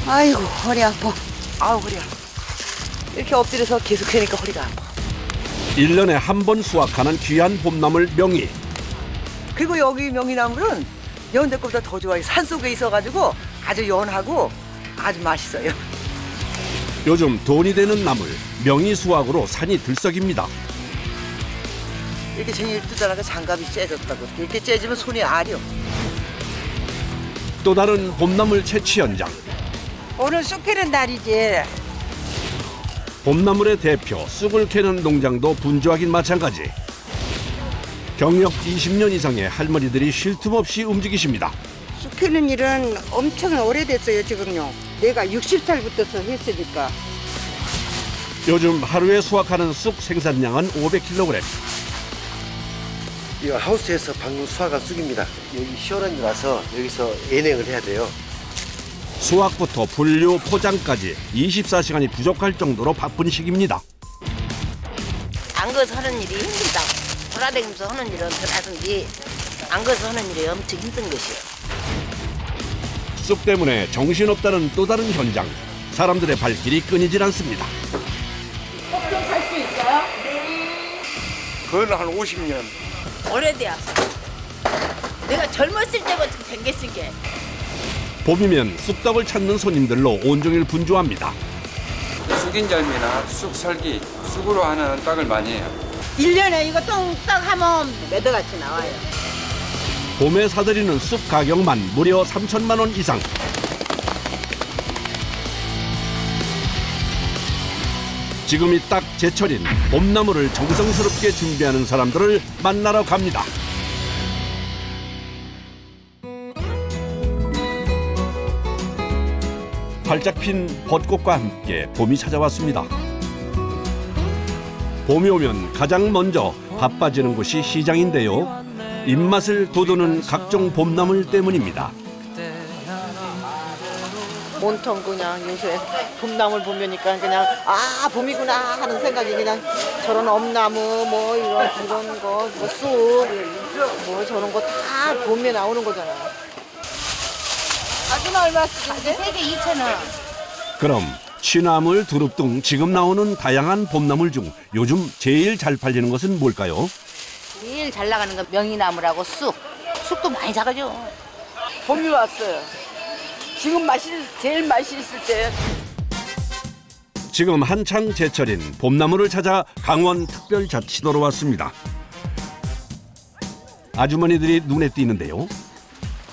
아이고 허리 아파. 아우 허리야. 이렇게 엎드려서 계속 하니까 허리가 아파. 1년에 한 번 수확하는 귀한 봄나물 명이. 그리고 여기 명이나물은 연대 거보다 더 좋아요. 산속에 있어가지고 아주 연하고 아주 맛있어요. 요즘 돈이 되는 나물 명이 수확으로 산이 들썩입니다. 이렇게 쟁이를 뜨다가 장갑이 째졌다고. 이렇게 째지면 손이 아려. 또 다른 봄나물 채취 현장. 오늘 쑥 캐는 날이지. 봄나물의 대표 쑥을 캐는 농장도 분주하긴 마찬가지. 경력 20년 이상의 할머니들이 쉴 틈 없이 움직이십니다. 쑥 캐는 일은 엄청 오래됐어요, 지금요. 내가 60살부터 했으니까. 요즘 하루에 수확하는 쑥 생산량은 500kg. 이 하우스에서 방금 수확한 쑥입니다. 여기 시원한 데 와서 여기서 예냉을 해야 돼요. 수확부터 분류, 포장까지 24시간이 부족할 정도로 바쁜 시기입니다. 안 거서 하는 일이 힘들다. 돌아다니면서 하는 일은 드라든지 안 거서 하는 일이 엄청 힘든 것이에요. 쑥 때문에 정신없다는 또 다른 현장. 사람들의 발길이 끊이질 않습니다. 그건 한 50년. 오래돼야. 내가 젊었을 때부터 댕겼은 게. 봄이면 쑥떡을 찾는 손님들로 온종일 분주합니다. 쑥인절미나 쑥설기, 쑥으로 하는 떡을 많이 해요. 1년에 이거 똥딱 하면 몇 억같이 나와요. 봄에 사들이는 쑥 가격만 무려 3천만 원 이상. 지금이 딱 제철인 봄나물을 정성스럽게 준비하는 사람들을 만나러 갑니다. 활짝 핀 벚꽃과 함께 봄이 찾아왔습니다. 봄이 오면 가장 먼저 바빠지는 곳이 시장인데요. 입맛을 돋우는 각종 봄나물 때문입니다. 온통 그냥 요새 봄나물 보면니까 그냥 아 봄이구나 하는 생각이 그냥 저런 엄나무 뭐 이런 거 뭐 쑥 뭐 저런 거 다 봄에 나오는 거잖아요. 아줌마 얼마 쓰는데? 3개 2,000원. 그럼 취나물, 두릅 등 지금 나오는 다양한 봄나물 중 요즘 제일 잘 팔리는 것은 뭘까요? 제일 잘 나가는 건 명이나물하고 쑥. 쑥도 많이 작아져. 봄이 왔어요. 지금 제일 맛이 있을 때. 지금 한창 제철인 봄나물을 찾아 강원 특별자치도로 왔습니다. 아주머니들이 눈에 띄는데요.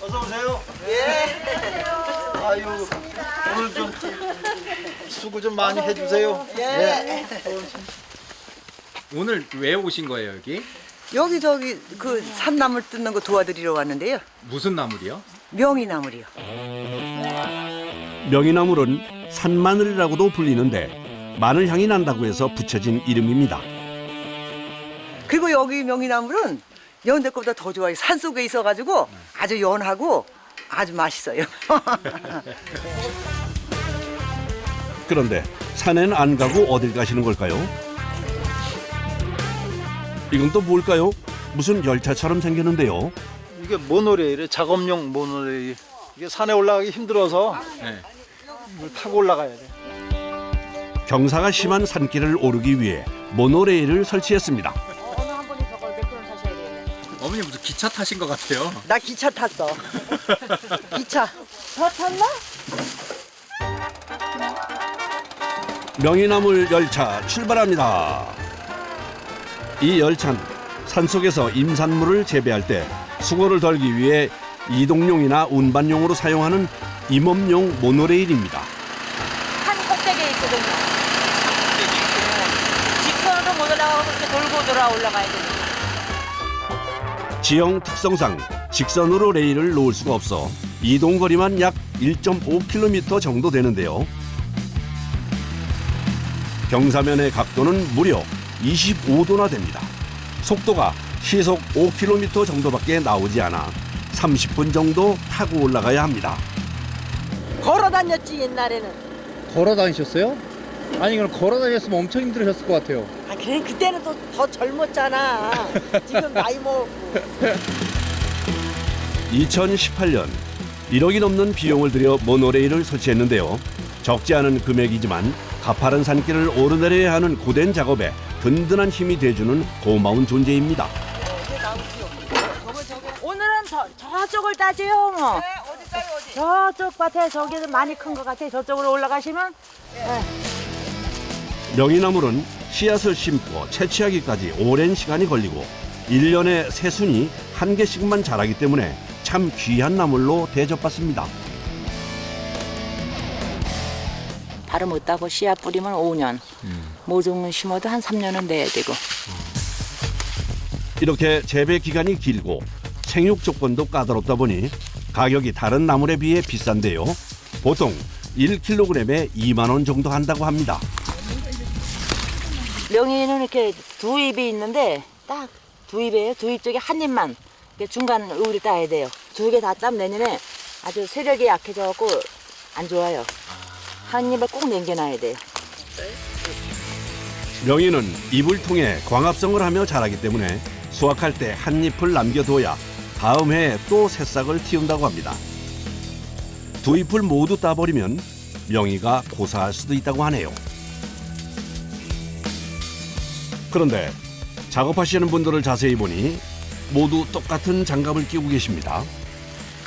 어서 오세요. 예. 아유, 오늘 좀 수고 좀 많이 해주세요. 예. 오늘 왜 오신 거예요, 여기? 여기 저기 그 산나물 뜯는 거 도와드리러 왔는데요. 무슨 나물이요? 명이나물이요. 명이나물은 산마늘이라고도 불리는데 마늘 향이 난다고 해서 붙여진 이름입니다. 그리고 여기 명이나물은 연대 거보다 더 좋아요. 산속에 있어가지고 아주 연하고 아주 맛있어요. 그런데 산에는 안 가고 어딜 가시는 걸까요? 이건 또 뭘까요? 무슨 열차처럼 생겼는데요. 이게 모노레일이에요. 작업용 모노레일. 이게 산에 올라가기 힘들어서 네. 이걸 타고 올라가야 돼. 경사가 심한 산길을 오르기 위해 모노레일을 설치했습니다. 어머니 무슨 기차 타신 것 같아요. 나 기차 탔어. 기차. 더 탔나? 명이나물 열차 출발합니다. 이 열차는 산속에서 임산물을 재배할 때 수고를 덜기 위해 이동용이나 운반용으로 사용하는 임업용 모노레일입니다. 산 꼭대기에 있거든요. 직선으로 못 올라가고 이렇게 돌고 돌아 올라가야 되니까. 지형 특성상 직선으로 레일을 놓을 수가 없어 이동 거리만 약 1.5km 정도 되는데요. 경사면의 각도는 무려 25도나 됩니다. 속도가 시속 5km 정도밖에 나오지 않아 30분 정도 타고 올라가야 합니다. 걸어 다녔지 옛날에는. 걸어 다니셨어요? 아니 그럼 걸어 다녔으면 엄청 힘들으셨을 것 같아요. 아 그래 그때는 또 더 젊었잖아. 지금 나이 먹고. 2018년 1억이 넘는 비용을 들여 모노레일을 설치했는데요. 적지 않은 금액이지만 가파른 산길을 오르내려야 하는 고된 작업에 든든한 힘이 돼주는 고마운 존재입니다. 오늘은 저쪽을 따지요. 뭐. 네, 어디 따요 어디? 저쪽 밭에 저기도 많이 큰 것 같아요. 저쪽으로 올라가시면. 명이나물은 씨앗을 심고 채취하기까지 오랜 시간이 걸리고 1년에 새순이 한 개씩만 자라기 때문에 참 귀한 나물로 대접받습니다. 바로 못 따고 씨앗 뿌리면 5년. 모종 심어도 한 3년은 내야 되고. 이렇게 재배 기간이 길고 생육 조건도 까다롭다 보니 가격이 다른 나물에 비해 비싼데요. 보통 1kg에 2만 원 정도 한다고 합니다. 명이는 이렇게 두 잎이 있는데 딱 두 잎이에요. 두 잎 쪽에 한 잎만 이렇게 중간 우리 따야 돼요. 두 개 다 따면 내년에 아주 세력이 약해져갖고 안 좋아요. 한 잎을 꼭 남겨놔야 돼요. 명이는 잎을 통해 광합성을 하며 자라기 때문에 수확할 때 한 잎을 남겨둬야 다음 해에 또 새싹을 틔운다고 합니다. 두 잎을 모두 따버리면 명이가 고사할 수도 있다고 하네요. 그런데 작업하시는 분들을 자세히 보니 모두 똑같은 장갑을 끼고 계십니다.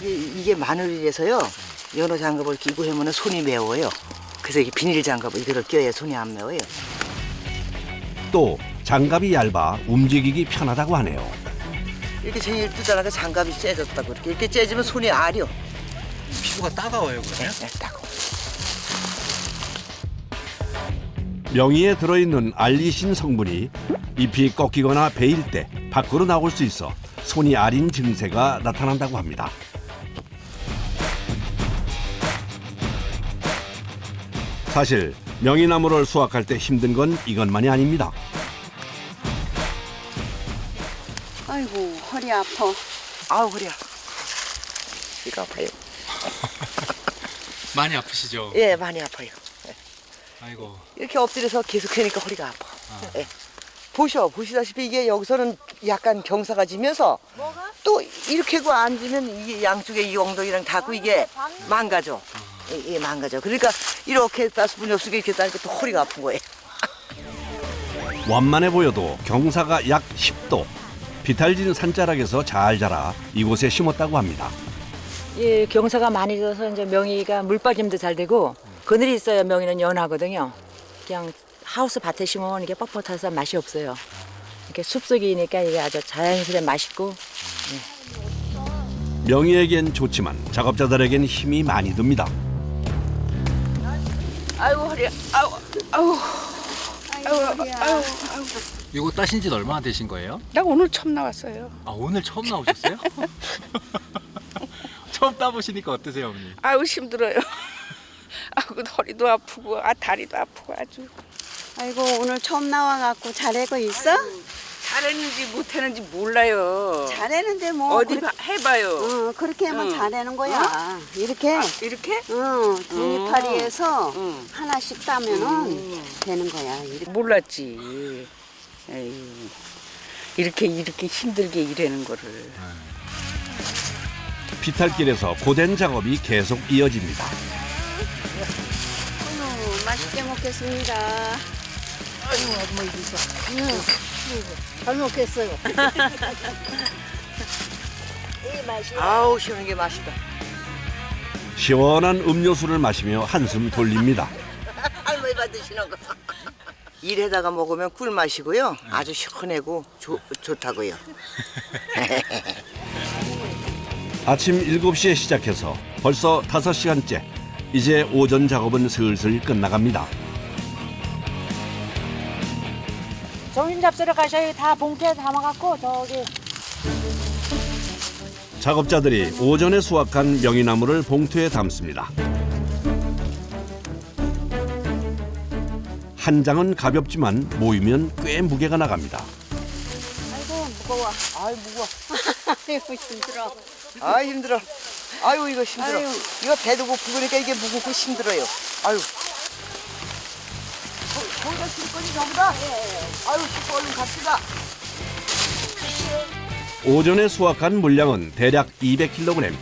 이게 마늘이라서요. 연어 장갑을 끼고 하면 손이 매워요. 그래서 이게 비닐 장갑을 이거를 껴야 손이 안 매워요. 또 장갑이 얇아 움직이기 편하다고 하네요. 이렇게 제일 뜨다가 장갑이 째졌다고 이렇게 째지면 손이 아려. 피부가 따가워요, 그러면? 네, 따가워. 명이에 들어있는 알리신 성분이 잎이 꺾이거나 베일 때 밖으로 나올 수 있어 손이 아린 증세가 나타난다고 합니다. 사실 명이나물을 수확할 때 힘든 건 이것만이 아닙니다. 아이고 허리 아파. 아우 허리야. 이거 아파요. 많이 아프시죠? 예, 많이 아파요. 아이고. 이렇게 엎드려서 계속 하니까 허리가 아파. 예. 보시다시피 이게 여기서는 약간 경사가 지면서 또 이렇게 하고 앉으면 이게 양쪽에 이 엉덩이랑 닿고 이게 망가져. 예, 망가져. 그러니까 이렇게 따서 분이 없으니까 이렇게 따니까 또 허리가 아픈 거예요. 완만해 보여도 경사가 약 10도. 비탈진 산자락에서 잘 자라 이곳에 심었다고 합니다. 예, 경사가 많이 져서 이제 명이가 물 빠짐도 잘 되고 그늘이 있어야 명이는 연하거든요. 그냥 하우스 밭에 심으면 이게 뻣뻣해서 맛이 없어요. 이렇게 숲속이니까 이게 아주 자연스레 맛있고. 명이에겐 좋지만 작업자들에겐 힘이 많이 듭니다. 아이고 허리야. 아우. 이거 따신 지 얼마나 되신 거예요? 나 오늘 처음 나왔어요. 아, 오늘 처음 나오셨어요? 처음 따보시니까 어떠세요, 어머니? 아유 힘들어요. 아이고 허리도 아프고 다리도 아프고 아주. 아이고 오늘 처음 나와갖고 잘하고 있어? 잘했는지 못했는지 몰라요. 잘하는데 뭐 어디 해봐요. 그렇게 하면 잘하는 거야. 이렇게 이렇게? 두 이파리에서 하나씩 따면은 되는 거야. 이렇게. 몰랐지. 에이, 이렇게 힘들게 일하는 거를. 비탈길에서 고된 작업이 계속 이어집니다. 맛있게 먹겠습니다. 아이고 뭐 이거. 잘 먹겠어요. 아우 시원한 게 맛있다. 시원한 음료수를 마시며 한숨 돌립니다. 할머니 받으시는 거. 일에다가 먹으면 꿀맛이고요. 아주 시원하고 좋다고요. 아침 7시에 시작해서 벌써 5시간째. 이제 오전 작업은 슬슬 끝나갑니다. 점심 잡수러 가셔야 다 봉투에 담아갖고 저기. 작업자들이 오전에 수확한 명이나물을 봉투에 담습니다. 한 장은 가볍지만 모이면 꽤 무게가 나갑니다. 아이고 무거워. 아이 무거워. 아이고 힘들어. 아 힘들어. 아유 이거 힘들어. 이거 배도 고프니까 이게 무겁고 힘들어요. 아유. 거기다 실 거지 저보다. 아유 싣고 얼른 갑시다. 오전에 수확한 물량은 대략 200kg.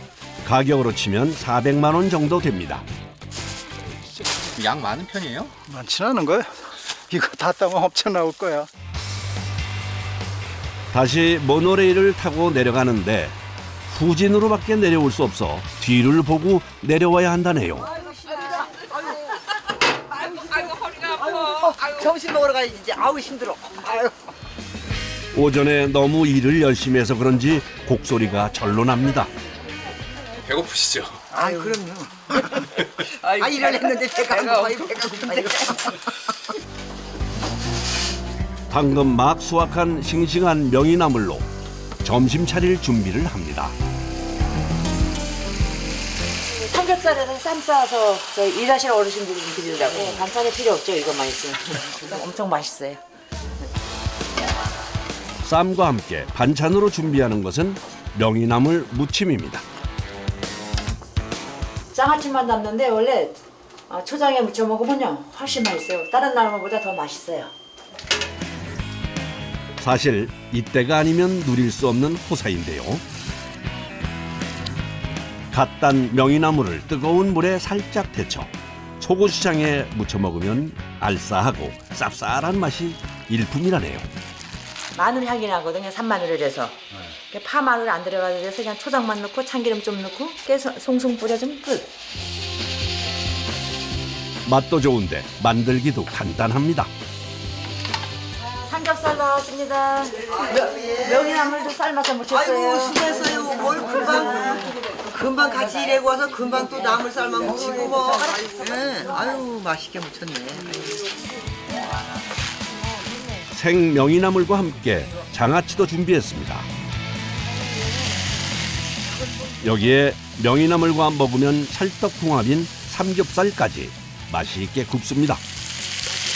가격으로 치면 400만 원 정도 됩니다. 양 많은 편이에요? 많지는 않은 거야. 이거 다 따면 엄청 나올 거야. 다시 모노레일을 타고 내려가는데 후진으로밖에 내려올 수 없어 뒤를 보고 내려와야 한다네요. 점심 먹으러 가야지 이제. 아우 힘들어. 아유. 오전에 너무 일을 열심히 해서 그런지 곡소리가 절로 납니다. 배고프시죠? 아유 그럼요. 아 일을 했는데 배가 안 고파요. 배가 고파요. 방금 막 수확한 싱싱한 명이나물로 점심 차릴 준비를 합니다. 삼겹살에서 쌈 싸서 저희 일하시는 어르신들 좀 드리려고. 반찬이 필요 없죠, 이것만 있으면. 엄청 맛있어요. 쌈과 함께 반찬으로 준비하는 것은 명이나물 무침입니다. 장아찌만 담는데 원래 초장에 무쳐 먹으면요 훨씬 맛있어요. 다른 나물보다 더 맛있어요. 사실 이때가 아니면 누릴 수 없는 호사인데요. 갓 딴 명이나물을 뜨거운 물에 살짝 데쳐 초고추장에 무쳐 먹으면 알싸하고 쌉쌀한 맛이 일품이라네요. 마늘 향이 나거든요. 산마늘을 해서. 파마늘 안 들어가도 돼서 그냥 초장만 넣고 참기름 좀 넣고 깨 송송 뿌려주면 끝. 맛도 좋은데 만들기도 간단합니다. 삼겹살 나왔습니다. 명이나물도 삶아서 무쳤어요. 아이고 수고했어요. 뭘 금방 같이 일하고 와서 금방 또 나물 삶아 무치고 뭐. 네. 아유 맛있게 무쳤네. 생 명이나물과 함께 장아찌도 준비했습니다. 여기에 명이나물과 먹으면 찰떡궁합인 삼겹살까지 맛있게 굽습니다.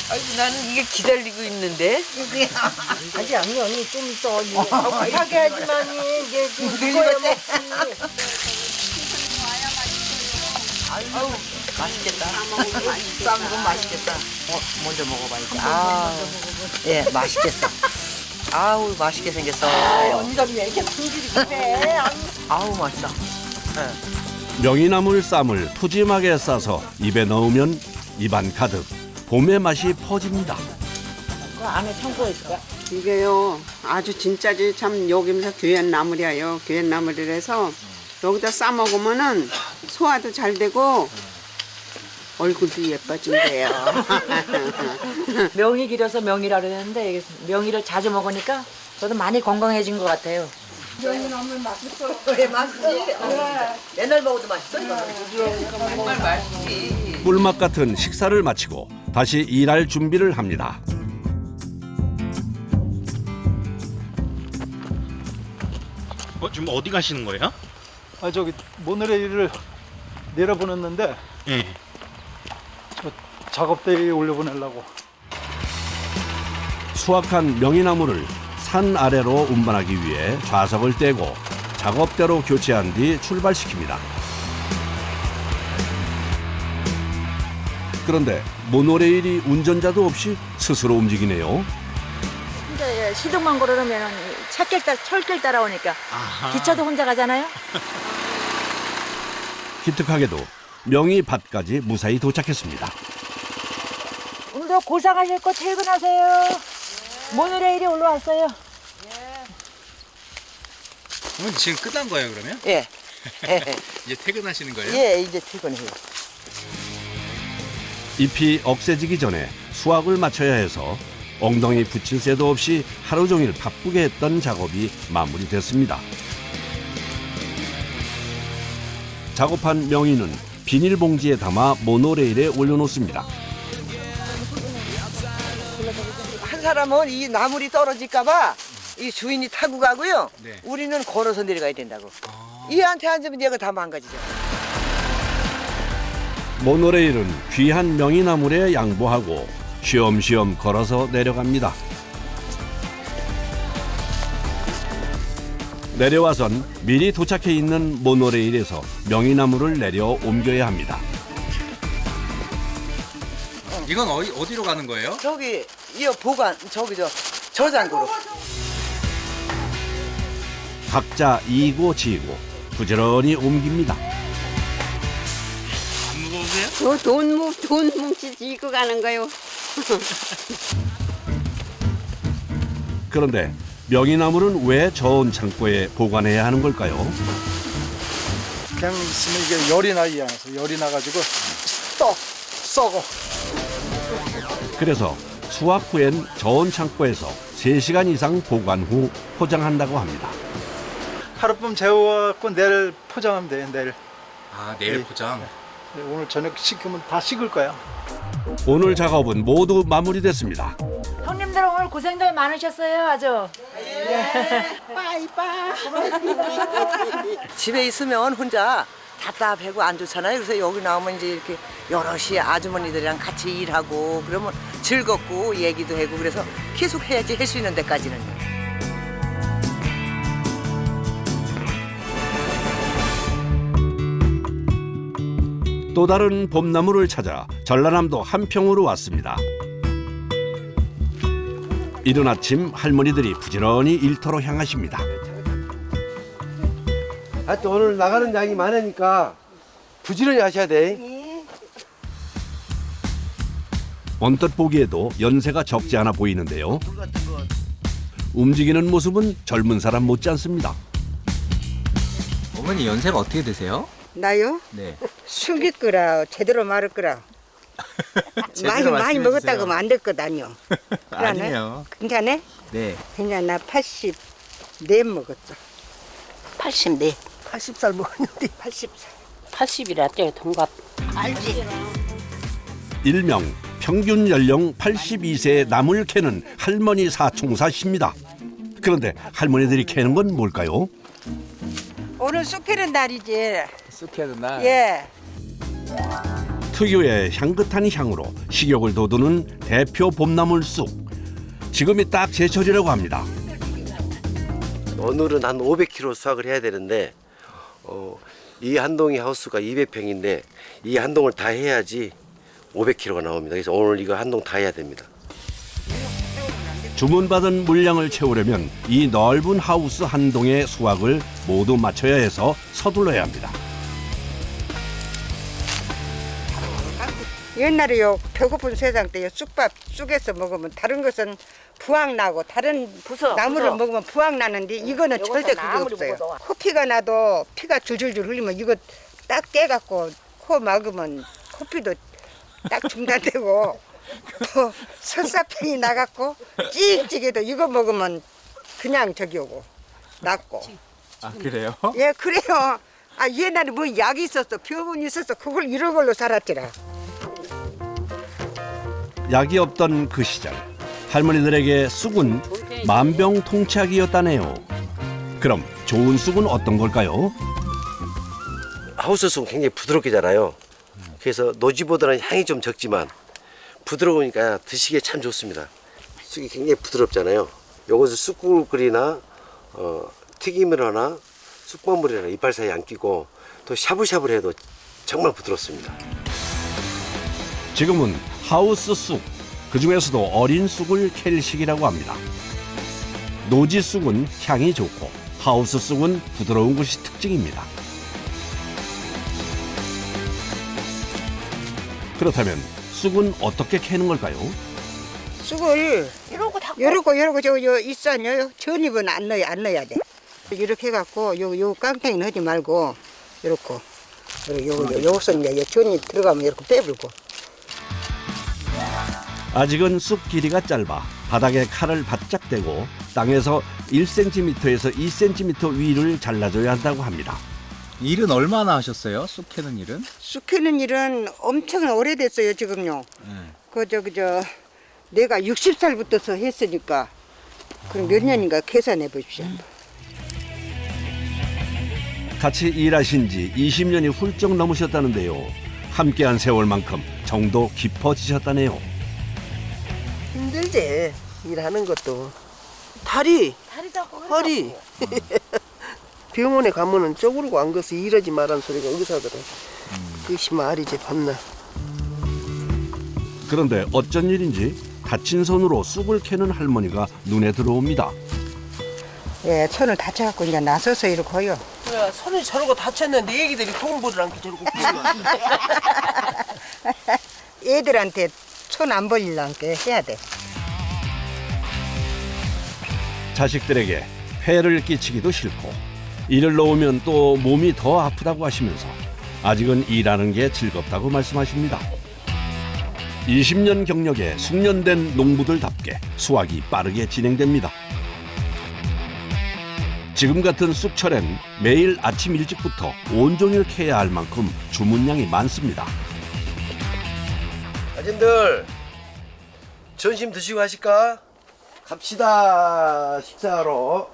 아이고 나는 이게 기다리고 있는데. 아직 아니 언니 좀 있어. 하게 하지만 이제 이거야 먹지. 아유 맛있겠다. 쌈은 맛있겠다. 먼저 먹어봐야지. 아, 예 맛있겠어. 아우 맛있게 생겼어. 언니가 왜 이렇게 품질이 그래? 아우 맛있어. 네. 명이나물 쌈을 푸짐하게 싸서 입에 넣으면 입안 가득 봄의 맛이 퍼집니다. 그 안에 청구가 있을까? 이게요 아주 진짜지 참 여기면서 귀한 나물이에요. 귀한 나물이라서 여기다 싸 먹으면은 소화도 잘 되고 얼굴도 예뻐진대요. 명이 길어서 명이라 그랬는데 명이를 자주 먹으니까 저도 많이 건강해진 것 같아요. 명이나물 맛있어. 왜 맛있지? 옛날 먹어도 맛있어. 정말 맛있지. 꿀맛 같은 식사를 마치고 다시 일할 준비를 합니다. 지금 어디 가시는 거예요? 아 저기 모노레일을 내려보냈는데 예. 저 작업대에 올려보내려고. 수확한 명이나물을 산 아래로 운반하기 위해 좌석을 떼고 작업대로 교체한 뒤 출발시킵니다. 그런데 모노레일이 운전자도 없이 스스로 움직이네요. 이제 시동만 걸어놓으면 철길 따라오니까 기차도 혼자 가잖아요. 기특하게도 명이밭까지 무사히 도착했습니다. 오늘도 고생하셨고 퇴근하세요. 모노레일이 올라왔어요. 어머니 지금 끝난 거예요 그러면? 예. 이제 퇴근하시는 거예요? 예 이제 퇴근해요. 잎이 억세지기 전에 수확을 마쳐야 해서 엉덩이 붙일 새도 없이 하루 종일 바쁘게 했던 작업이 마무리됐습니다. 작업한 명이는 비닐봉지에 담아 모노레일에 올려놓습니다. 한 사람은 이 나물이 떨어질까봐 이 주인이 타고 가고요. 네. 우리는 걸어서 내려가야 된다고. 얘한테 앉으면 얘가 다 망가지죠. 모노레일은 귀한 명이나물에 양보하고 쉬엄쉬엄 걸어서 내려갑니다. 내려와선 미리 도착해 있는 모노레일에서 명이나물을 내려 옮겨야 합니다. 이건 어디로 가는 거예요? 저기 이 보관 저장고로. 각자 이고 지고 부지런히 옮깁니다. 안 무거우세요? 돈 뭉치지 입고 가는 거요. 그런데 명이나물은 왜 저온 창고에 보관해야 하는 걸까요? 그냥 있으면 이게 열이 나기 않아서 열이 나가지고 썩어. 그래서 수확 후엔 저온 창고에서 3시간 이상 보관 후 포장한다고 합니다. 하룻밤 재워갖고 내일 포장하면 돼요. 내일. 아, 내일 포장. 오늘 저녁 식으면 다 식을 거야. 오늘 작업은 모두 마무리됐습니다. 형님들 오늘 고생들 많으셨어요, 아주. 집에 있으면 혼자 답답하고 안 좋잖아요. 그래서 여기 나오면 이제 이렇게 여럿이 아주머니들이랑 같이 일하고 그러면 즐겁고 얘기도 하고 그래서 계속 해야지 할 수 있는 데까지는. 또 다른 봄나물을 찾아 전라남도 한평으로 왔습니다. 이른 아침 할머니들이 부지런히 일터로 향하십니다. 하여튼 오늘 나가는 양이 많으니까 부지런히 하셔야 돼. 언뜻 보기에도 연세가 적지 않아 보이는데요. 움직이는 모습은 젊은 사람 못지 않습니다. 어머니 연세가 어떻게 되세요? 나요? 네. 숨길 거라 제대로 말할 거라. 많이 먹었다고 하면 안 될 것 아니요. 아니에요. 괜찮아? 네. 그냥 나 84 먹었어. 84. 80살 먹었는데 80살. 80이라 동갑. 알지? 일명 평균 연령 82세의 나물 캐는 할머니 사총사십니다. 그런데 할머니들이 캐는 건 뭘까요? 오늘 쑥 캐는 날이지. 쑥 캐는 날. 예. 특유의 향긋한 향으로 식욕을 돋우는 대표 봄나물 쑥. 지금이 딱 제철이라고 합니다. 오늘은 한 500kg 수확을 해야 되는데 이 한 동이 하우스가 200평인데 이 한 동을 다 해야지 500kg가 나옵니다. 그래서 오늘 이거 한 동 다 해야 됩니다. 주문받은 물량을 채우려면 이 넓은 하우스 한 동의 수확을 모두 마쳐야 해서 서둘러야 합니다. 옛날에요 배고픈 세상 때요 쑥밥 쑥에서 먹으면 다른 것은 부항 나고 다른 나물을 먹으면 부항 나는데 이거는 절대 그게 없어요. 코피가 나도 피가 줄줄줄 흘리면 이거 딱 떼갖고 코 막으면 코피도 딱 중단되고 또 설사병이 나갖고 찌익찌개도 이거 먹으면 그냥 저기 오고 낫고. 아, 그래요? 예 그래요. 아 옛날에 뭐 약이 있었어 병원이 있었어 그걸 이런 걸로 살았지라. 약이 없던 그 시절 할머니들에게 쑥은 만병통치약이었다네요. 그럼 좋은 쑥은 어떤 걸까요? 하우스 쑥은 굉장히 부드럽게 자라요. 그래서 노지보다는 향이 좀 적지만 부드러우니까 드시기에 참 좋습니다. 쑥이 굉장히 부드럽잖아요. 요것을 쑥국을 끓이나 튀김을 하나 쑥버무리나 이빨 사이에 안 끼고 또 샤브샤브를 해도 정말 부드럽습니다. 지금은 하우스 쑥, 그중에서도 어린 쑥을 캘 시기라고 합니다. 노지 쑥은 향이 좋고 하우스 쑥은 부드러운 것이 특징입니다. 그렇다면 쑥은 어떻게 캐는 걸까요? 쑥을 요러고 저 있어요. 전입은 안 넣어야 돼. 이렇게 해갖고 요 깡패는 하지 말고 요렇게 요것은 이제 전이 들어가면 이렇게 빼불고. 아직은 쑥 길이가 짧아 바닥에 칼을 바짝 대고 땅에서 1cm에서 2cm 위를 잘라줘야 한다고 합니다. 일은 얼마나 하셨어요? 쑥 캐는 일은? 쑥 캐는 일은 엄청 오래됐어요 지금요. 그저 내가 60살부터서 했으니까 그럼 몇 년인가 계산해 보십시오. 같이 일하신 지 20년이 훌쩍 넘으셨다는데요. 함께한 세월만큼 정도 깊어지셨다네요. 힘들지 일하는 것도 다리 허리 병원에 가면은 쪼그리고 앉아서 일하지 말라는 소리가 의사들은 그것이 말이지 밤낮. 그런데 어쩐 일인지 다친 손으로 쑥을 캐는 할머니가 눈에 들어옵니다. 예, 손을 다쳐갖고 이제 나서서 이렇게 해요. 야, 손이 저러고 다쳤는데 애기들이 공부를 않게 저러고 애들한테 손 안 벌리려니까 해야 돼. 자식들에게 폐를 끼치기도 싫고 일을 놓으면 또 몸이 더 아프다고 하시면서 아직은 일하는 게 즐겁다고 말씀하십니다. 20년 경력에 숙련된 농부들답게 수확이 빠르게 진행됩니다. 지금 같은 쑥철엔 매일 아침 일찍부터 온종일 캐야 할 만큼 주문량이 많습니다. 아줌들 점심 드시고 하실까? 갑시다 식사하러.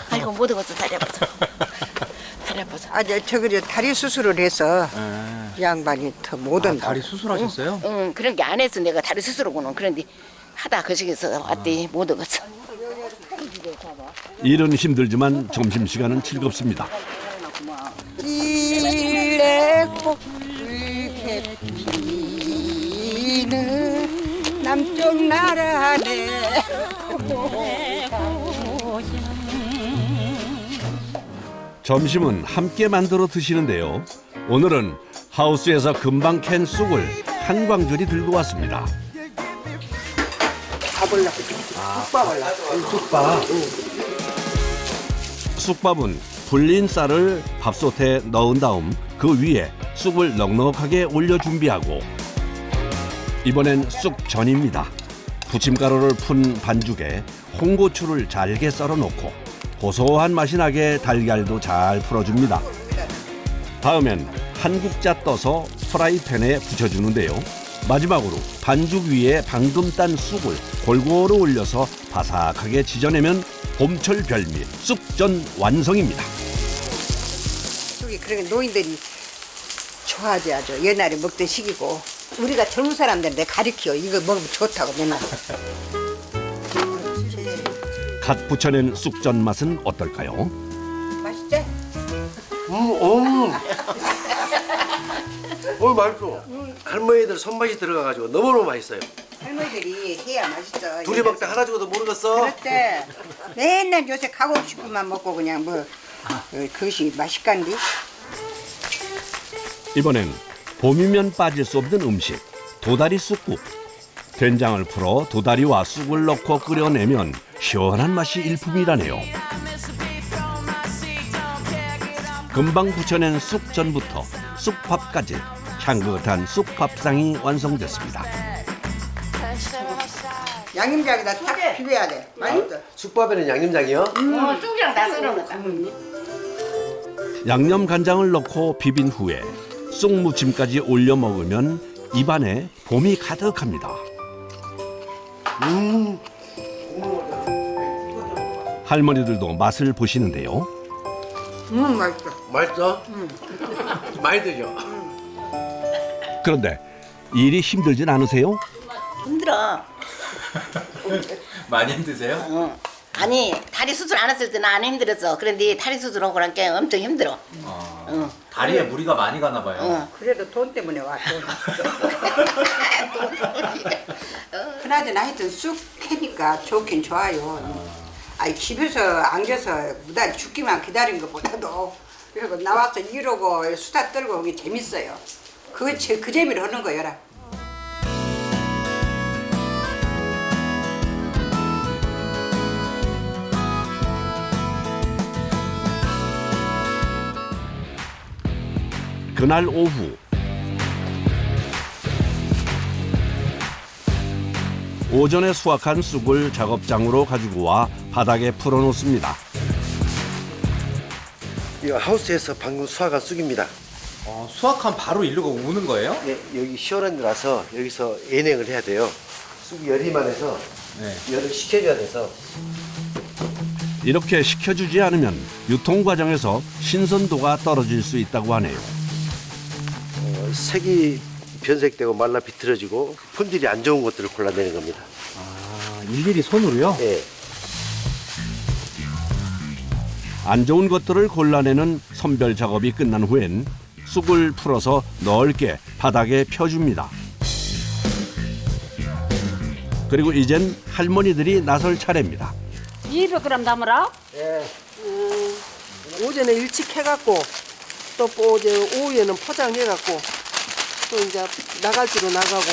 아이고 못 먹었어 다리 아파서. 다리 아파서. 아, 저기 다리 수술을 해서 양반이 더 못 온다. 다리 수술하셨어요? 응, 그런 게 안 했어. 내가 다리 스스로고는. 그런데 하다 거식에서 왔더니 못 먹었어. 일은 힘들지만 점심시간은 즐겁습니다. 일레꽃 붉게 피는 남쪽 나라네. 점심은 함께 만들어 드시는데요. 오늘은 하우스에서 금방 캔 쑥을 한 광줄이 들고 왔습니다. 밥을 쑥밥을 쑥밥. 쑥밥은 불린 쌀을 밥솥에 넣은 다음 그 위에 쑥을 넉넉하게 올려 준비하고 이번엔 쑥전입니다. 부침가루를 푼 반죽에 홍고추를 잘게 썰어 놓고 고소한 맛이 나게 달걀도 잘 풀어줍니다. 다음엔 한 국자 떠서 프라이팬에 붙여주는데요. 마지막으로 반죽 위에 방금 딴 쑥을 골고루 올려서 바삭하게 지져내면 봄철 별미 쑥전 완성입니다. 쑥이 그러니까 노인들이 좋아하지 아주. 옛날에 먹던 식이고 우리가 젊은 사람들한테 가르쳐. 이거 먹으면 좋다고 맨날. 갓 부쳐낸 쑥전 맛은 어떨까요? 맛있지? 맛있어. 할머니들 손맛이 들어가가지고 너무너무 맛있어요. 할머니들이 해야 맛있어. 둘이 먹다 하나 죽어도 모르겠어. 그렇대. 맨날 요새 가공식품만 먹고 그냥 뭐 그것이 맛있간디. 이번엔 봄이면 빠질 수 없는 음식 도다리 쑥국. 된장을 풀어 도다리와 쑥을 넣고 끓여내면 시원한 맛이 일품이라네요. 금방 부쳐낸 쑥전부터 쑥밥까지 향긋한 쑥밥상이 완성됐습니다. 양념장에다 딱 비벼야 돼. 맛있어. 쑥밥에는 양념장이요? 쑥이랑 다 썰어놓자. 양념 간장을 넣고 비빈 후에 쑥무침까지 올려 먹으면 입안에 봄이 가득합니다. 할머니들도 맛을 보시는데요. 맛있어. 맛있어? 많이 드죠? 그런데 일이 힘들진 않으세요? 힘들어. 많이 힘드세요? 아니 다리 수술 안 했을 때는 안 힘들었어. 그런데 다리 수술하고 그러니까 엄청 힘들어. 다리에 무리가 많이 가나 봐요. 그래도 돈 때문에 왔어. 그나저나 하여튼 쑥 캐니까 좋긴 좋아요. 아니 집에서 안겨서 무달 죽기만 기다린 것보다도 그리고 나와서 이러고 수다 떨고 그게 재밌어요. 그 재미를 하는 거여라. 그날 오후 오전에 수확한 쑥을 작업장으로 가지고 와 바닥에 풀어놓습니다. 이 하우스에서 방금 수확한 쑥입니다. 수확한 바로 일로 오는 거예요? 네, 여기 시원한 데라서 여기서 예냉을 해야 돼요. 쑥 열이만 해서 열을 식혀줘야 돼서. 이렇게 식혀주지 않으면 유통 과정에서 신선도가 떨어질 수 있다고 하네요. 색이 변색되고 말라 비틀어지고 품질이 안 좋은 것들을 골라내는 겁니다. 일일이 손으로요? 네. 안 좋은 것들을 골라내는 선별 작업이 끝난 후엔 쑥을 풀어서 넓게 바닥에 펴줍니다. 그리고 이젠 할머니들이 나설 차례입니다. 200g 담으라? 예. 오전에 일찍 해갖고 또 어제 오후에는 포장해갖고 또 이제 나갈지로 나가고.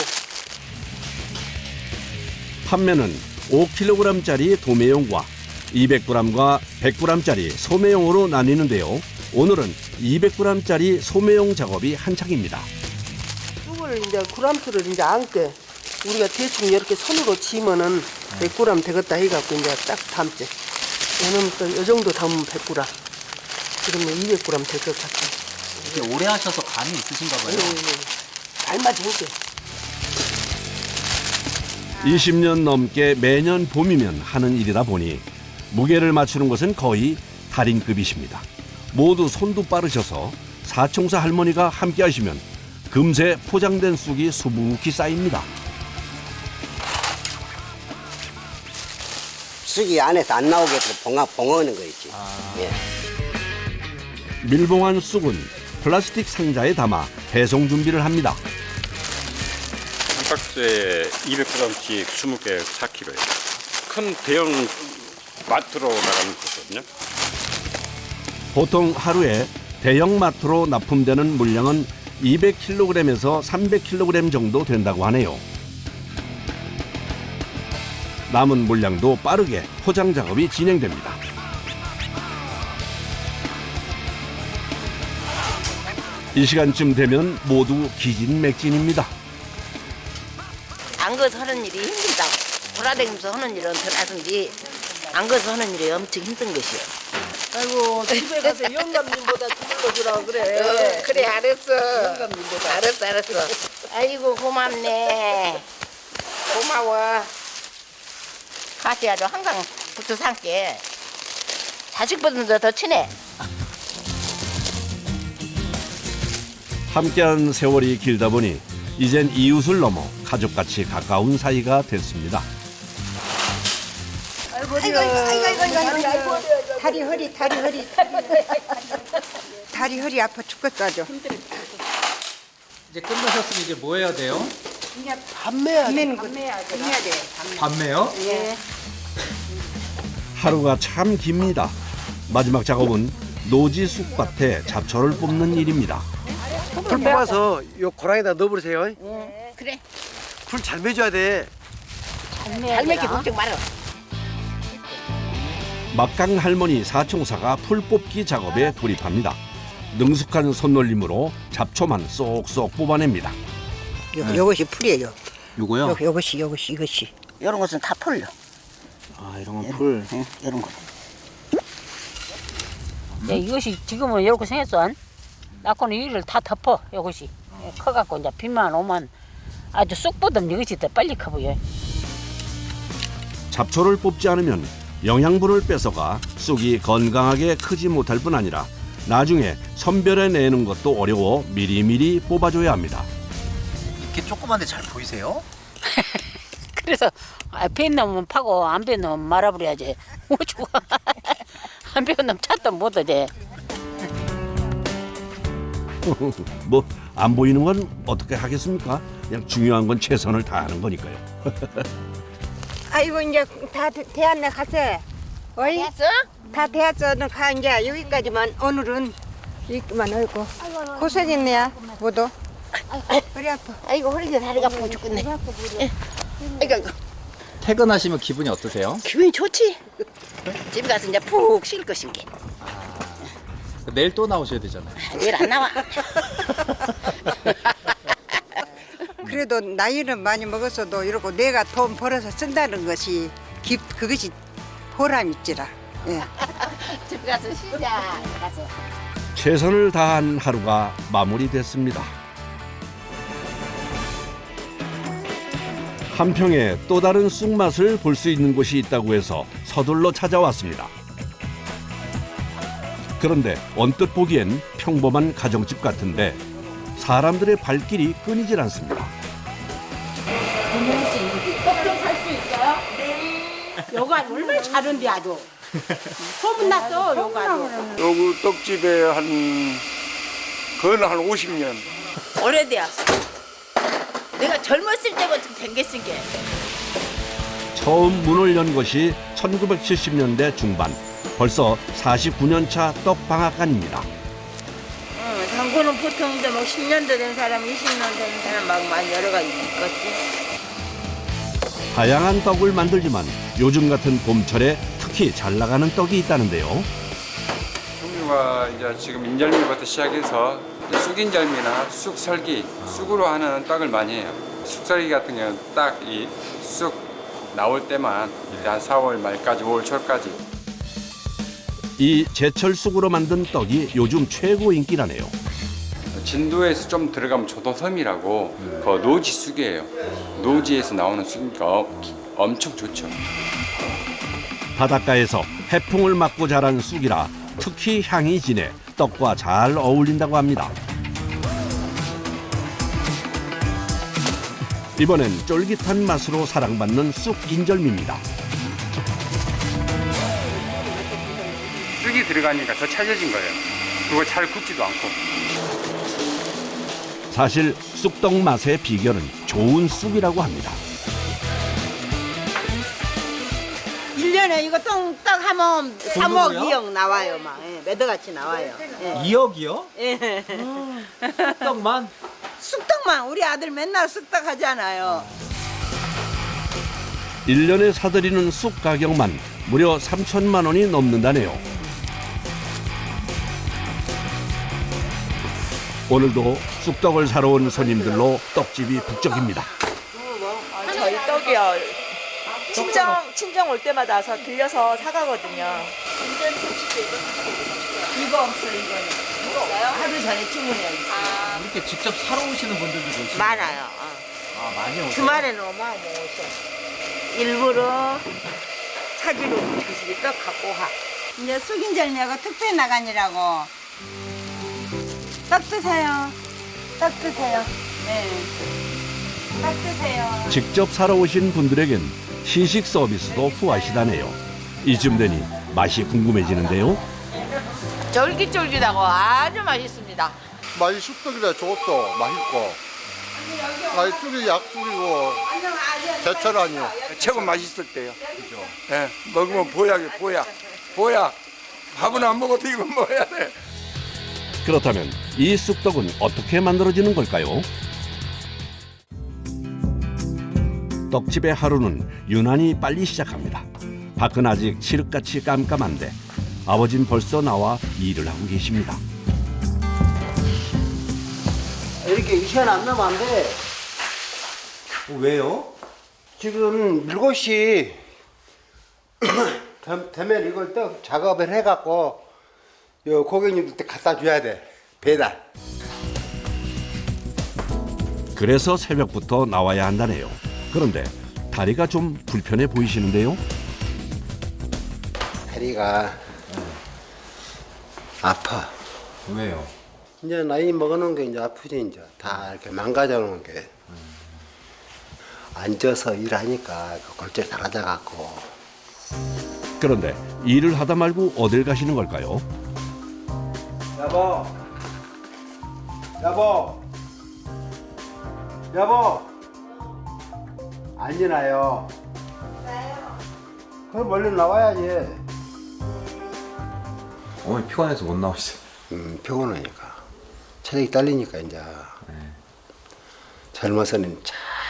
판매는 5kg짜리 도매용과 200g과 100g짜리 소매용으로 나뉘는데요. 오늘은 200g짜리 소매용 작업이 한창입니다. 쑥을 이제 그램수를 이제 안게 우리가 대충 이렇게 손으로 치면은 100g 되겠다 해갖고 이제 딱 담지. 얘는 또 이 정도 담으면 100g. 그러면 200g 될 것 같아. 이게 오래 하셔서 감이 있으신가 봐요. 알맞은 게. 20년 넘게 매년 봄이면 하는 일이다 보니 무게를 맞추는 것은 거의 달인급이십니다. 모두 손도 빠르셔서 사총사 할머니가 함께 하시면 금세 포장된 쑥이 수북히 쌓입니다. 쑥이 안에서 안 나오게 봉하는 거 있지. 예. 밀봉한 쑥은 플라스틱 상자에 담아 배송 준비를 합니다. 한 박스에 200g씩 20개 4kg예요. 큰 대형 마트로 나가는 거거든요. 보통 하루에 대형 마트로 납품되는 물량은 200kg에서 300kg 정도 된다고 하네요. 남은 물량도 빠르게 포장 작업이 진행됩니다. 이 시간쯤 되면 모두 기진맥진입니다. 안 거서 하는 일이 힘들다고. 돌아다니면서 하는 일은 덜하든지 안 거서 하는 일이 엄청 힘든 것이요. 아이고 집에 가서 영감님보다 불러주라 그래. 그래 알았어. 영감님보다. 알았어. 아이고 고맙네. 고마워. 가시야도 항상 붙어 살게. 자식보다 더 친해. 함께한 세월이 길다 보니 이젠 이웃을 넘어 가족같이 가까운 사이가 됐습니다. 아이고 다리 허리 다리 허리 아파 죽겠어 아주. 이제 끝나셨으면 이제 뭐 해야 돼요? 이제 밤매야 돼. 밤매요? 예. 하루가 참 깁니다. 마지막 작업은 노지 쑥밭에 잡초를 뽑는 일입니다. 풀 뽑아서 요 고랑에다 넣어버리세요. 그래. 풀 잘 매줘야 돼. 잘 먹기 걱정 말아. 막강 할머니 사총사가 풀 뽑기 작업에 돌입합니다. 능숙한 손놀림으로 잡초만 쏙쏙 뽑아냅니다. 요것이 풀이에요. 요거요? 요것이. 이런 것은 다 풀요. 아 이런 건 풀. 이런 거. 이것이 지금은 이렇게 생겼어. 낳고는 이를 다 덮어. 이것이 커갖고 이제 비만 오면 아주 쑥보다 이것이 더 빨리 커 보여. 잡초를 뽑지 않으면 영양분을 뺏어가 쑥이 건강하게 크지 못할 뿐 아니라 나중에 선별해내는 것도 어려워 미리미리 뽑아줘야 합니다. 이렇게 조그만데 잘 보이세요? 그래서 배 놈은 파고 안 배 놈은 말아버려야지. 어쩌고 안 배운 놈 찾도 못하지. 뭐 안 보이는 건 어떻게 하겠습니까? 그냥 중요한 건 최선을 다하는 거니까요. 아이고 이제 다 대안내 갔어. 어이? 됐어? 다 대았어. 너 가 이제 여기까지만 오늘은 여기만 하고 고생했네 모두. 허리 아파. 아이고 허리가 다리가 아프고 죽겠네. 아이고 퇴근하시면 기분이 어떠세요? 기분이 좋지. 집에 가서 이제 푹 쉴 것인게. 내일 또 나오셔야 되잖아요. 내일 안 나와. 그래도 나이는 많이 먹었어도 이러고 내가 돈 벌어서 쓴다는 것이 그것이 보람 있지라. 예. 집에 가서 쉬자. 가서. 최선을 다한 하루가 마무리됐습니다. 한평에 또 다른 쑥맛을 볼 수 있는 곳이 있다고 해서 서둘러 찾아왔습니다. 그런데 언뜻 보기엔 평범한 가정집 같은데 사람들의 발길이 끊이질 않습니다. 좀 살 수 있어요? 요가 얼마나 잘한데 아주. 소문났어 요가로. 여기 떡집에 거의 한 50년. 오래되었어. 내가 젊었을 때부터 댕겼은 게. 처음 문을 연 것이 1970년대 중반, 벌써 49년 차 떡방앗간입니다. 당구는 보통 이제 뭐 10년도 된 사람, 20년 된 사람 막 많이 여러 가지 있겠지. 다양한 떡을 만들지만 요즘 같은 봄철에 특히 잘 나가는 떡이 있다는데요. 종류가 이제 지금 인절미부터 시작해서 쑥인절미나 쑥설기, 쑥으로 하는 떡을 많이 해요. 쑥설기 같은 경우는 딱 이 쑥 나올 때만 이제 한 4월 말까지 5월 초까지. 이 제철 쑥으로 만든 떡이 요즘 최고 인기라네요. 진도에서 좀 들어가면 조도섬이라고 그 노지 쑥이에요. 노지에서 나오는 쑥이니까 엄청 좋죠. 바닷가에서 해풍을 맞고 자란 쑥이라 특히 향이 진해 떡과 잘 어울린다고 합니다. 이번엔 쫄깃한 맛으로 사랑받는 쑥 인절미입니다. 쑥이 들어가니까 더 찰져진 거예요. 그거 잘 굽지도 않고. 사실 쑥떡 맛의 비결은 좋은 쑥이라고 합니다. 1년에 이거 떡 하면 3억, 2억 나와요. 막 매더같이 나와요. 2억이요? 예. 쑥떡만? 쑥떡만 우리 아들 맨날 쑥떡 하잖아요. 1년에 사들이는 쑥 가격만 무려 3천만 원이 넘는다네요. 오늘도 쑥떡을 사러 온 손님들로 떡집이 북적입니다. 저희 떡이요. 친정 올 때마다 와서 들려서 사가거든요. 이거 없어요, 이거는. 없어요? 하루 전에 주문해요. 이렇게 직접 사러 오시는 분들도 계시죠? 많아요. 많이 오세요? 주말에는 오면 오셔. 일부러 찾으러 오시기 떡 갖고 와. 이제 쑥인절미하고 특별 나간이라고. 떡 드세요. 떡 드세요. 네. 떡 드세요. 직접 사러 오신 분들에겐 시식 서비스도 후하시다네요. 이쯤 되니 맛이 궁금해지는데요. 쫄깃쫄깃하고 아주 맛있습니다. 맛이 쑥떡이라 좋았어. 맛있고. 아니 쑥이 약쑥이고 제철 아니요. 최고 맛있을 때요. 그죠. 예, 먹으면 보약이 보약. 밥은 안 먹어도 이거 먹어야 돼. 그렇다면 이 쑥떡은 어떻게 만들어지는 걸까요? 떡집의 하루는 유난히 빨리 시작합니다. 밖은 아직 칠흑같이 깜깜한데 아버진 벌써 나와 일을 하고 계십니다. 이렇게 이 시간 안 나면 안 돼. 왜요? 지금 7시 되면 이걸 또 작업을 해갖고 요 고객님들한테 갖다 줘야 돼. 배달. 그래서 새벽부터 나와야 한다네요. 그런데 다리가 좀 불편해 보이시는데요? 다리가 아파. 왜요? 이제 나이 먹어놓은 게 이제 아프지 이제 다 이렇게 망가져 놓은 게. 앉아서 일하니까 골절 나가자 갖고. 그런데 일을 하다 말고 어딜 가시는 걸까요? 여보 안 지나요. 그럼 얼른 나와야지. 어머니 피곤해서 못 나오시죠? 피곤하니까 체력이 딸리니까 이제 젊어서는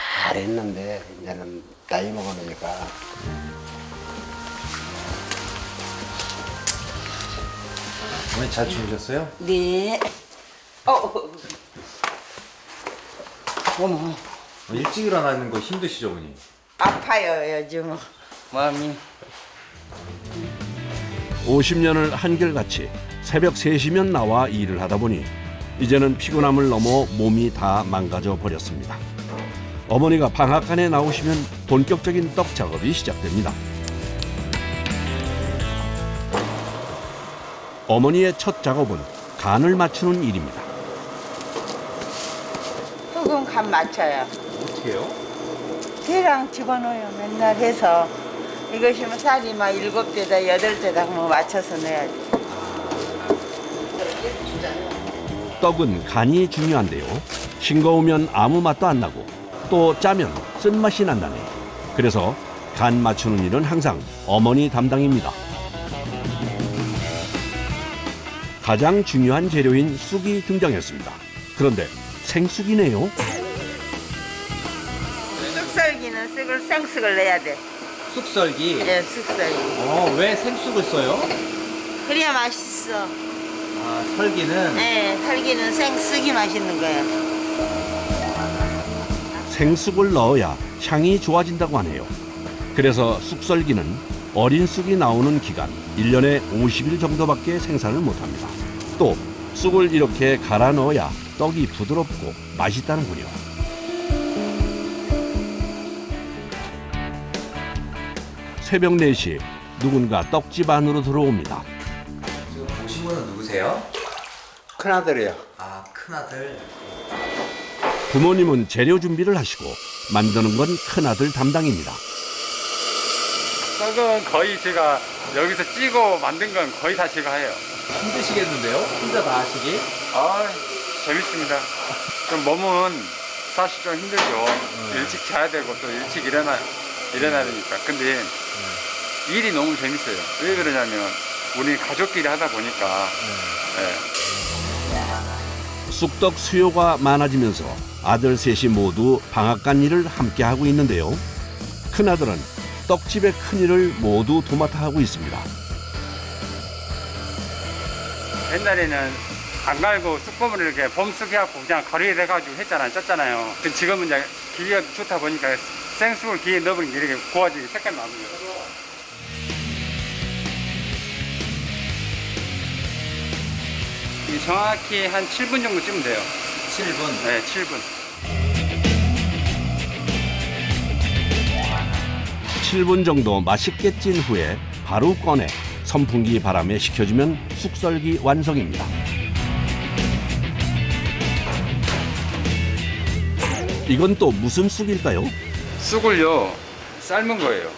잘했는데 이제는 나이 먹으니까. 어머니 잘 주무셨어요? 네. 어머. 일찍 일어나는 거 힘드시죠, 어머니? 아파요 요즘 마음이. 50년을 한결같이 새벽 3시면 나와 일을 하다 보니 이제는 피곤함을 넘어 몸이 다 망가져 버렸습니다. 어머니가 방앗간에 나오시면 본격적인 떡 작업이 시작됩니다. 어머니의 첫 작업은 간을 맞추는 일입니다. 흙은 간 맞춰요. 어떻게 해요? 대랑 집어넣어요. 맨날 해서 이것이면 쌀이 막 7대다 8대다 뭐 맞춰서 넣어야지. 떡은 간이 중요한데요. 싱거우면 아무 맛도 안 나고 또 짜면 쓴맛이 난다네요. 그래서 간 맞추는 일은 항상 어머니 담당입니다. 가장 중요한 재료인 쑥이 등장했습니다. 그런데 생쑥이네요. 쑥썰기는 생쑥을 넣어야 돼. 쑥썰기? 예, 쑥썰기. 왜 생쑥을 써요? 그래야 맛있어. 아, 설기는? 네, 설기는 생쑥이 맛있는 거예요. 생쑥을 넣어야 향이 좋아진다고 하네요. 그래서 쑥썰기는 어린 쑥이 나오는 기간 1년에 50일 정도밖에 생산을 못합니다. 또 쑥을 이렇게 갈아 넣어야 떡이 부드럽고 맛있다는군요. 새벽 4시 누군가 떡집 안으로 들어옵니다. 지금 보신 분은 누구세요? 큰아들이요. 아, 큰아들. 부모님은 재료 준비를 하시고 만드는 건 큰아들 담당입니다. 떡은 거의 제가 여기서 찌고 만든 건 거의 다 제가 해요. 힘드시겠는데요? 혼자 다 하시기? 아, 재밌습니다. 좀 몸은 사실 좀 힘들죠. 일찍 자야 되고 또 일찍 일어나야 되니까. 근데 일이 너무 재밌어요. 왜 그러냐면 우리 가족끼리 하다 보니까. 쑥떡 수요가 많아지면서 아들 셋이 모두 방앗간 일을 함께 하고 있는데요. 큰아들은 떡집의 큰일을 모두 도맡아 하고 있습니다. 옛날에는 안 갈고 쑥버무를 이렇게 봄쑥 해갖고 그냥 가루에 돼가지고 했잖아요. 쪘잖아요. 근데 지금은 이제 기계가 좋다 보니까 생쑥을 기계에 넣어버린 게 이렇게 구워지게 색깔 나는 거예요. 정확히 한 7분 정도 찌면 돼요. 7분? 네, 7분. 7분 정도 맛있게 찐 후에 바로 꺼내 선풍기 바람에 식혀주면 쑥썰기 완성입니다. 이건 또 무슨 쑥일까요? 쑥을요, 삶은 거예요.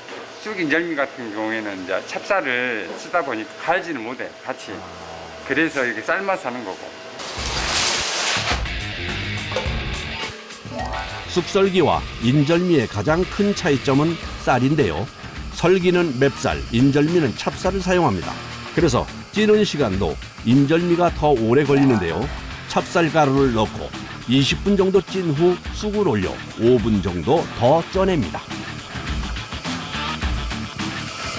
쑥 인절미 같은 경우에는 이제 찹쌀을 쓰다 보니까 갈지는 못해, 같이. 그래서 이렇게 삶아서 하는 거고. 쑥썰기와 인절미의 가장 큰 차이점은 쌀인데요. 설기는 맵쌀, 인절미는 찹쌀을 사용합니다. 그래서 찌는 시간도 인절미가 더 오래 걸리는데요. 찹쌀 가루를 넣고 20분 정도 찐 후 쑥을 올려 5분 정도 더 쪄냅니다.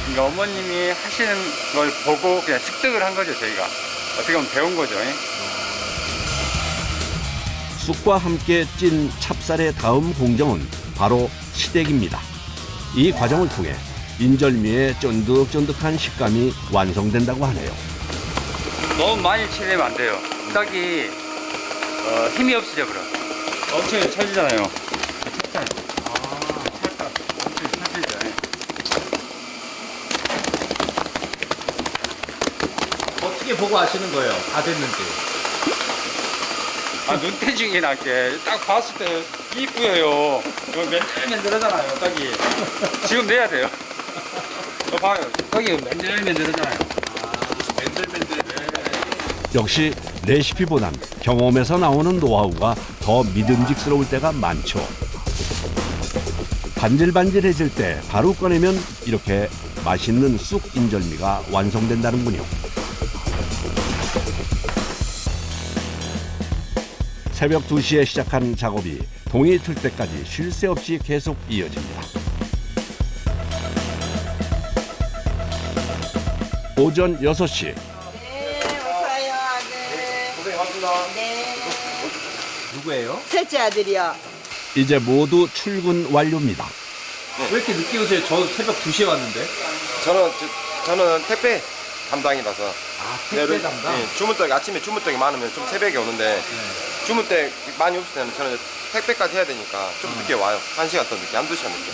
그러니까 어머님이 하시는 걸 보고 그냥 습득을 한 거죠, 저희가. 어떻게 보면 배운 거죠. 쑥과 함께 찐 찹쌀의 다음 공정은 바로 시댁입니다. 이 과정을 통해 인절미의 쫀득쫀득한 식감이 완성된다고 하네요. 너무 많이 치려면 안 돼요. 떡이 힘이 없어져 버려. 엄청 찰지잖아요. 찹쌀. 찰떡. 엄청 찰지죠. 어떻게 보고 아시는 거예요? 다 됐는지. 눈대중이 나게 딱 봤을 때 이쁘요. 맨들맨들하잖아요, 떡이. 지금 내야 돼요. 봐요, 떡이 맨들맨들하잖아요. 맨들맨들. 역시 레시피보단 경험에서 나오는 노하우가 더 믿음직스러울 때가 많죠. 반질반질해질 때 바로 꺼내면 이렇게 맛있는 쑥 인절미가 완성된다는군요. 새벽 2시에 시작한 작업이 동이 틀 때까지 쉴 새 없이 계속 이어집니다. 오전 6시. 누구예요? 셋째 아들이요. 이제 모두 출근 완료입니다. 왜 이렇게 늦게 오세요? 저 새벽 2시에 왔는데. 저는 택배 담당이라서. 아, 택배 담당? 네, 주문떡이 아침에 주문떡이 많으면 좀 새벽에 오는데 주문떡 많이 없을 때는 저는 택배까지 해야 되니까 좀 늦게 와요. 1시간 더 늦게, 한두 시간 늦게.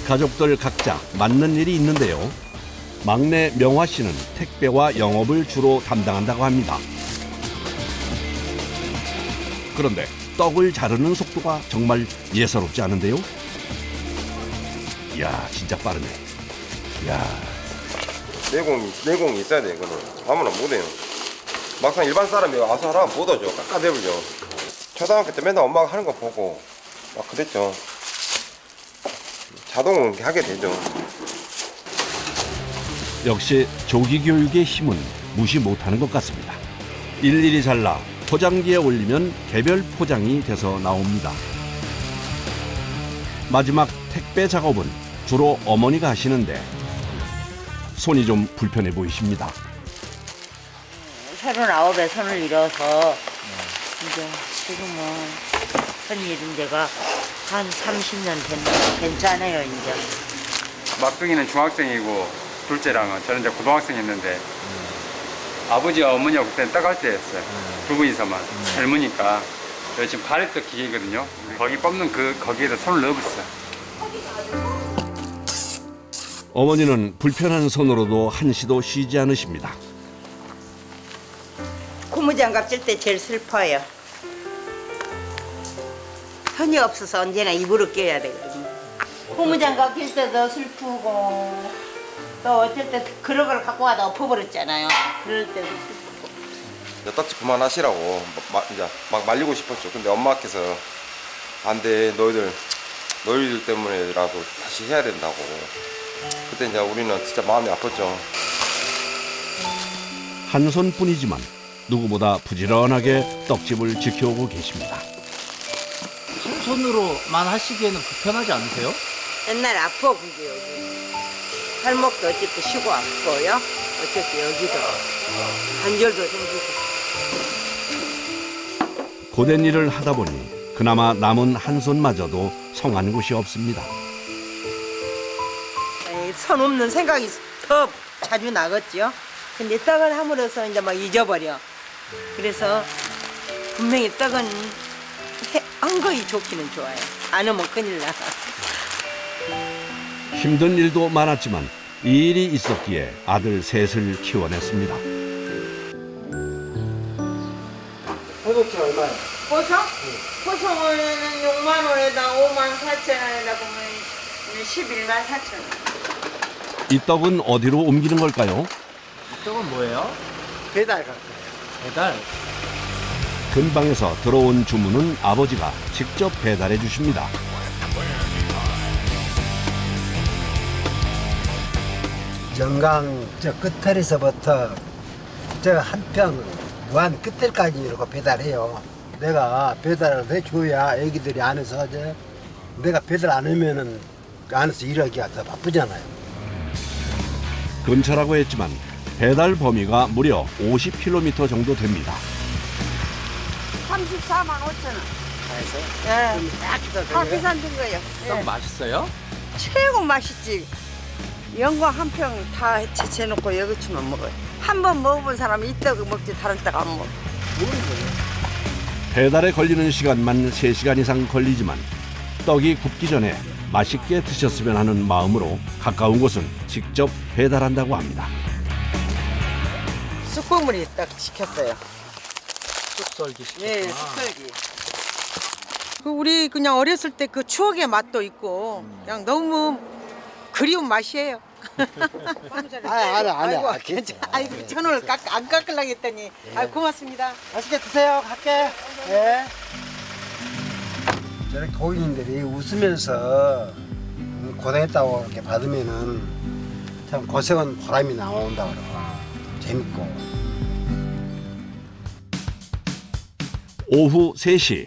가족들 각자 맡는 일이 있는데요. 막내 명화 씨는 택배와 영업을 주로 담당한다고 합니다. 그런데 떡을 자르는 속도가 정말 예사롭지 않은데요. 이야, 진짜 빠르네. 이야. 내공이 있어야 돼, 이거는. 아무나 못해요. 막상 일반 사람이 와서 하라면 못 하죠. 깎아대불죠. 초등학교 때 맨날 엄마가 하는 거 보고 막 그랬죠. 자동으로 하게 되죠. 역시 조기 교육의 힘은 무시 못하는 것 같습니다. 일일이 잘라 포장기에 올리면 개별 포장이 돼서 나옵니다. 마지막 택배 작업은 주로 어머니가 하시는데 손이 좀 불편해 보이십니다. 39에 손을 잃어서 이제 지금은 손 잃은 데가 한 30년 됐는데 괜찮아요 이제. 막둥이는 중학생이고 둘째랑은 저는 이제 고등학생이었는데 아버지와 어머니가 그때는 떡할 때였어요. 두 분이서만 젊으니까. 여기 지금 가래떡 기계거든요. 거기 뽑는 거기에다 손을 넣어봤어요. 어머니는 불편한 손으로도 한시도 쉬지 않으십니다. 고무장갑 찔 때 제일 슬퍼요. 손이 없어서 언제나 입으로 껴야 되거든요. 고무장갑 낄 때도 슬프고 또 어쩔 때 그런 걸 갖고 와다 엎어버렸잖아요. 그럴 때도 슬프고. 이제 떡지 그만하시라고 이제 막 말리고 싶었죠. 근데 엄마께서 안 돼, 너희들 때문에라도 다시 해야 된다고. 그때 이제 우리는 진짜 마음이 아팠죠. 한 손뿐이지만 누구보다 부지런하게 떡집을 지켜오고 계십니다. 한 손으로만 하시기에는 불편하지 않으세요? 옛날 아파 그게 여기. 팔목도 어쨌든 쉬고 아파요. 어쨌든 여기도 관절도 생기고. 고된 일을 하다 보니 그나마 남은 한 손마저도 성한 곳이 없습니다. 손 없는 생각이 더 자주 나겠죠. 근데 떡을 함으로써 이제 막 잊어버려. 그래서 분명히 떡은 한 거이 좋기는 좋아요. 안 하면 큰일 나. 힘든 일도 많았지만 이 일이 있었기에 아들 셋을 키워냈습니다. 호동치 얼마예요? 보성? 보성은 6만 원에다 5만 4천 원에다 보면 11만 4천 원. 이 떡은 어디로 옮기는 걸까요? 이 떡은 뭐예요? 배달 갈 거예요. 배달? 근방에서 들어온 주문은 아버지가 직접 배달해 주십니다. 정강 저 끝털에서부터 저 한평 무한 끝들까지 이렇게 배달해요. 내가 배달을 해줘야 애기들이 안에서 이제 내가 배달 안 하면은 안에서 일하기가 더 바쁘잖아요. 근처라고 했지만 배달 범위가 무려 50km 정도 됩니다. 34만 5천 원. 다 계산된 거예요. 떡 맛있어요? 최고 맛있지. 영광 한 평 다 제쳐놓고 여기치만 먹어요. 한 번 먹어본 사람이 이 떡을 먹지 다른 떡 안 먹어. 배달에 걸리는 시간만 3시간 이상 걸리지만 떡이 굽기 전에 맛있게 드셨으면 하는 마음으로 가까운 곳은 직접 배달한다고 합니다. 쑥국물이 딱 시켰어요. 쑥썰기 시켰구나. 예, 쑥썰기. 그 우리 그냥 어렸을 때 그 추억의 맛도 있고 그냥 너무 그리운 맛이에요. 알아. 괜찮아. 아이고 전화를 안 깎으려고 했더니 아 고맙습니다. 맛있게 드세요. 갈게. 예. 저렇게 고객님들이 웃으면서 고생했다고 이렇게 받으면은 참 고생은 보람이 나온다 그러고 재밌고. 오후 3시.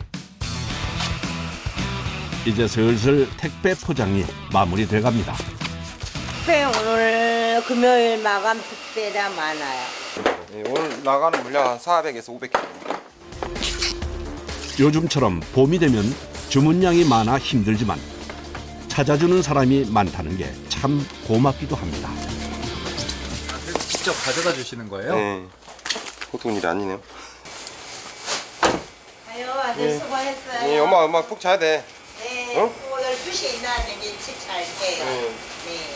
이제 슬슬 택배 포장이 마무리돼갑니다. 택배 오늘 금요일 마감 택배라 많아요. 네, 오늘 나가는 물량 한 400에서 500kg. 요즘처럼 봄이 되면 주문량이 많아 힘들지만 찾아주는 사람이 많다는 게 참 고맙기도 합니다. 그래서 직접 가져다 주시는 거예요? 네. 보통 일이 아니네요. 아유 아들 수고했어요. 네, 엄마 푹 자야 돼. 네. 어? 12시에 일어나는데 일찍 잘게요. 네.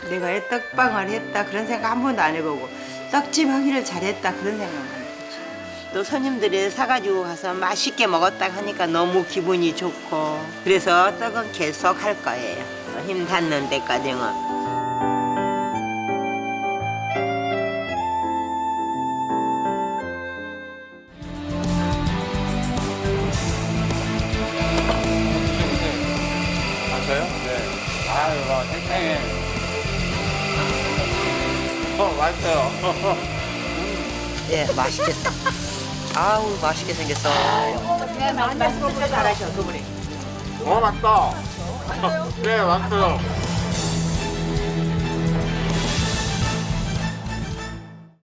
내가 떡방을 했다 그런 생각 한 번도 안 해보고 떡집 하기를 잘했다 그런 생각만 했지. 또 손님들이 사가지고 가서 맛있게 먹었다 하니까 너무 기분이 좋고 그래서 떡은 계속 할 거예요. 힘 닿는 데까지는. 맛있어요. 예, 맛있겠어. 아우, 맛있게 생겼어. 말씀 진짜 잘하셔 그분이. 맛있다. 네, 맛있어요.